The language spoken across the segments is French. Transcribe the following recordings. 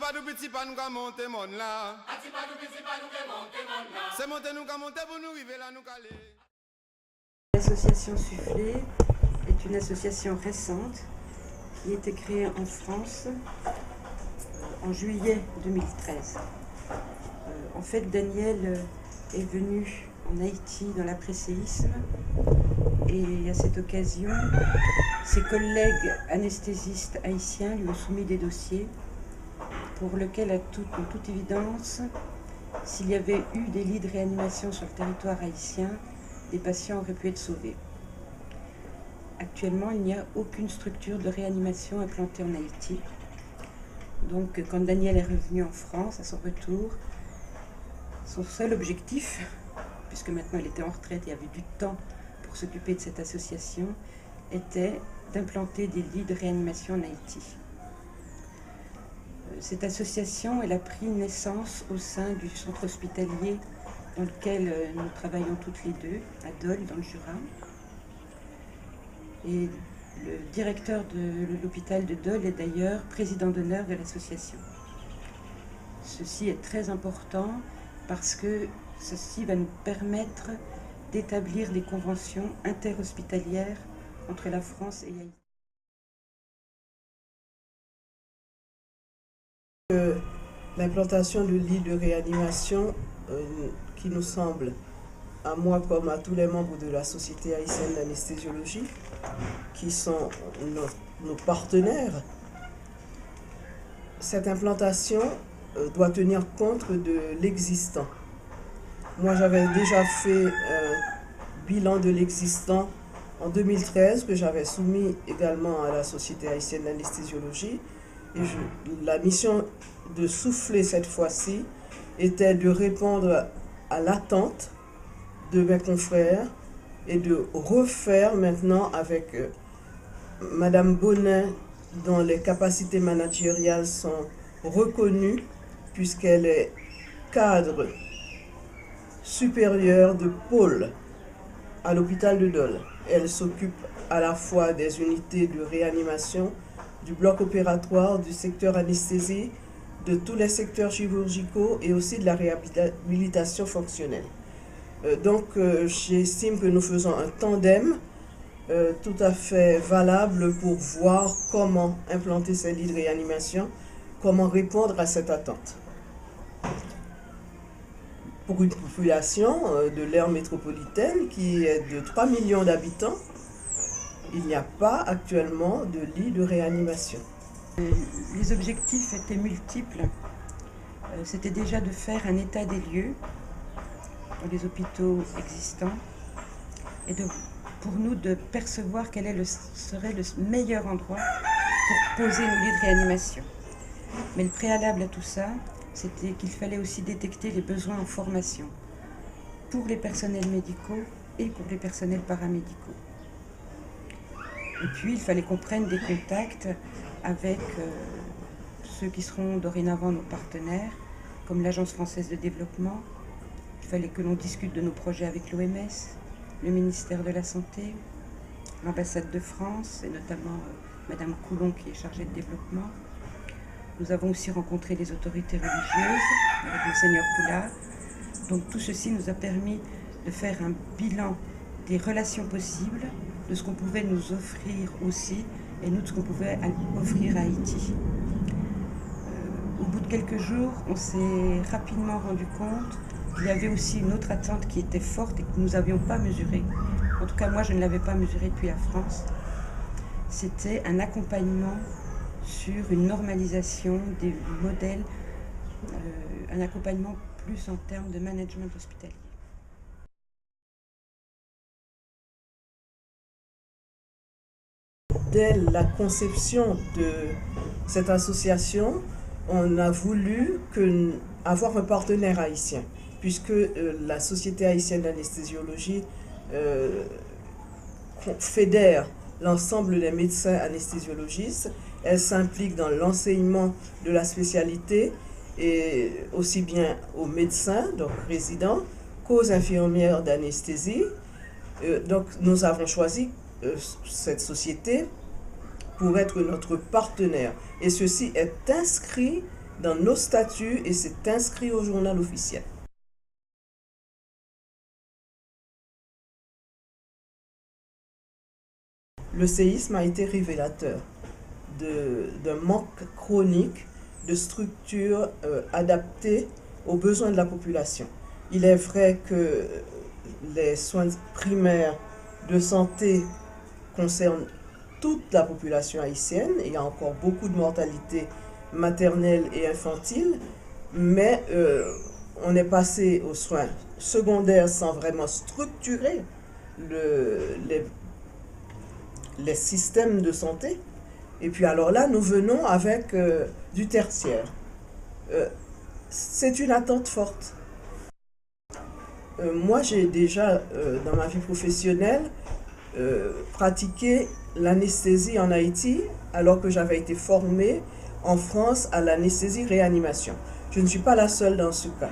Atipadou petit pas nous ka monter mon là. Atipadou petit pas nous ka monter mon là. C'est monter nous ka monter pour nous arriver là nous caler. L'association Soufflé est une association récente qui a été créée en France en juillet 2013. En fait, Daniel est venu en Haïti dans l'après-séisme et à cette occasion, ses collègues anesthésistes haïtiens lui ont soumis des dossiers pour lesquels, en toute évidence, s'il y avait eu des lits de réanimation sur le territoire haïtien, des patients auraient pu être sauvés. Actuellement, il n'y a aucune structure de réanimation implantée en Haïti. Donc, quand Daniel est revenu en France, à son retour, son seul objectif, puisque maintenant il était en retraite et avait du temps pour s'occuper de cette association, était d'implanter des lits de réanimation en Haïti. Cette association, elle a pris naissance au sein du centre hospitalier dans lequel nous travaillons toutes les deux, à Dole, dans le Jura. Et le directeur de l'hôpital de Dole est d'ailleurs président d'honneur de l'association. Ceci est très important parce que ceci va nous permettre d'établir des conventions interhospitalières entre la France et Haïti. L'implantation de lits de réanimation qui nous semble, à moi comme à tous les membres de la Société haïtienne d'anesthésiologie, qui sont nos partenaires, cette implantation doit tenir compte de l'existant. Moi, j'avais déjà fait un bilan de l'existant en 2013 que j'avais soumis également à la Société haïtienne d'anesthésiologie. Et la mission de Souffler cette fois-ci était de répondre à l'attente de mes confrères et de refaire maintenant avec Madame Bonin, dont les capacités managériales sont reconnues puisqu'elle est cadre supérieur de pôle à l'hôpital de Dole. Elle s'occupe à la fois des unités de réanimation, du bloc opératoire, du secteur anesthésie, de tous les secteurs chirurgicaux et aussi de la réhabilitation fonctionnelle. Donc j'estime que nous faisons un tandem tout à fait valable pour voir comment implanter ces lits de réanimation, comment répondre à cette attente. Pour une population de l'aire métropolitaine qui est de 3 millions d'habitants, il n'y a pas actuellement de lit de réanimation. Les objectifs étaient multiples. C'était déjà de faire un état des lieux dans les hôpitaux existants et pour nous de percevoir quel serait le meilleur endroit pour poser nos lits de réanimation. Mais le préalable à tout ça, c'était qu'il fallait aussi détecter les besoins en formation pour les personnels médicaux et pour les personnels paramédicaux. Et puis, il fallait qu'on prenne des contacts avec ceux qui seront dorénavant nos partenaires, comme l'Agence française de développement. Il fallait que l'on discute de nos projets avec l'OMS, le ministère de la Santé, l'ambassade de France, et notamment Madame Coulon qui est chargée de développement. Nous avons aussi rencontré les autorités religieuses, avec Monseigneur Poulard. Donc tout ceci nous a permis de faire un bilan des relations possibles, de ce qu'on pouvait nous offrir aussi, et nous de ce qu'on pouvait offrir à Haïti. Au bout de quelques jours, on s'est rapidement rendu compte qu'il y avait aussi une autre attente qui était forte et que nous n'avions pas mesurée. En tout cas, moi, je ne l'avais pas mesurée depuis la France. C'était un accompagnement sur une normalisation des modèles, un accompagnement plus en termes de management hospitalier. Dès la conception de cette association, on a voulu avoir un partenaire haïtien, puisque la Société haïtienne d'anesthésiologie fédère l'ensemble des médecins anesthésiologistes. Elle s'implique dans l'enseignement de la spécialité et aussi bien aux médecins, donc résidents, qu'aux infirmières d'anesthésie. Donc nous avons choisi cette société pour être notre partenaire. Et ceci est inscrit dans nos statuts et c'est inscrit au journal officiel. Le séisme a été révélateur d'un manque chronique de structures adaptées aux besoins de la population. Il est vrai que les soins primaires de santé concernent toute la population haïtienne. Il y a encore beaucoup de mortalité maternelle et infantile, mais on est passé aux soins secondaires sans vraiment structurer les systèmes de santé. Et puis alors là, nous venons avec du tertiaire. C'est une attente forte. Moi, j'ai déjà, dans ma vie professionnelle, pratiqué l'anesthésie en Haïti, alors que j'avais été formée en France à l'anesthésie-réanimation. Je ne suis pas la seule dans ce cas.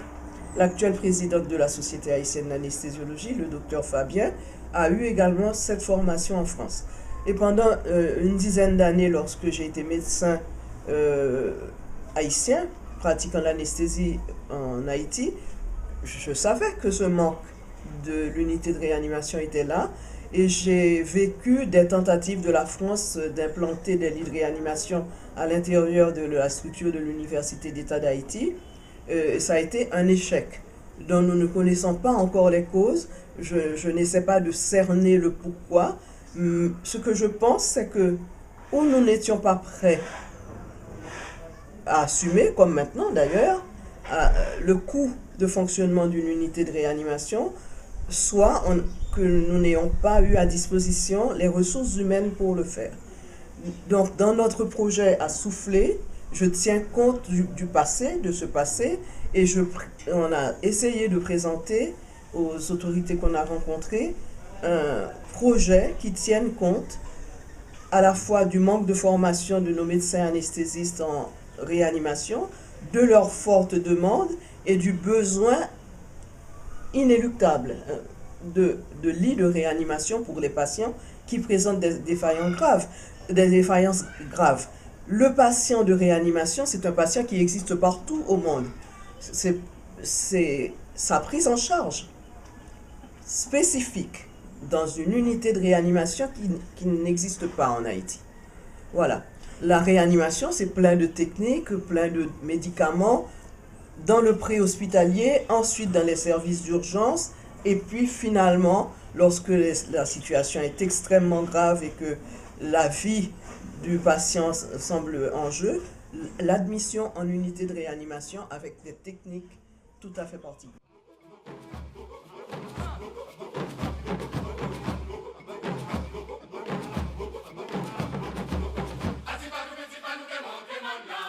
L'actuelle présidente de la Société haïtienne d'anesthésiologie, le docteur Fabien, a eu également cette formation en France. Et pendant une dizaine d'années, lorsque j'ai été médecin haïtien, pratiquant l'anesthésie en Haïti, je savais que ce manque de l'unité de réanimation était là. Et j'ai vécu des tentatives de la France d'implanter des lits de réanimation à l'intérieur de la structure de l'Université d'État d'Haïti. Ça a été un échec dont nous ne connaissons pas encore les causes. Je n'essaie pas de cerner le pourquoi. Ce que je pense, c'est que ou nous n'étions pas prêts à assumer, comme maintenant d'ailleurs, le coût de fonctionnement d'une unité de réanimation, soit que nous n'ayons pas eu à disposition les ressources humaines pour le faire. Donc, dans notre projet à souffler, je tiens compte du passé, de ce passé, et on a essayé de présenter aux autorités qu'on a rencontrées un projet qui tienne compte à la fois du manque de formation de nos médecins anesthésistes en réanimation, de leur forte demande et du besoin inéluctable de lits de réanimation pour les patients qui présentent des défaillances graves. Le patient de réanimation, c'est un patient qui existe partout au monde. C'est sa prise en charge spécifique dans une unité de réanimation qui n'existe pas en Haïti. Voilà. La réanimation, c'est plein de techniques, plein de médicaments, dans le préhospitalier, ensuite dans les services d'urgence, et puis finalement, lorsque la situation est extrêmement grave et que la vie du patient semble en jeu, l'admission en unité de réanimation avec des techniques tout à fait particulières.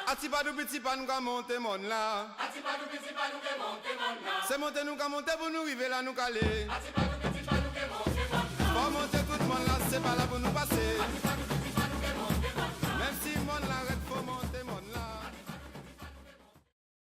Atipadou petit pas nous ka monter mon là. Atipadou petit pas nous ka monter mon là. C'est monter nous ka monter pour nous arriver là nous caler. Atipadou petit pas nous ka monter mon là. Pour monter tout le monde là, c'est pas là pour nous passer.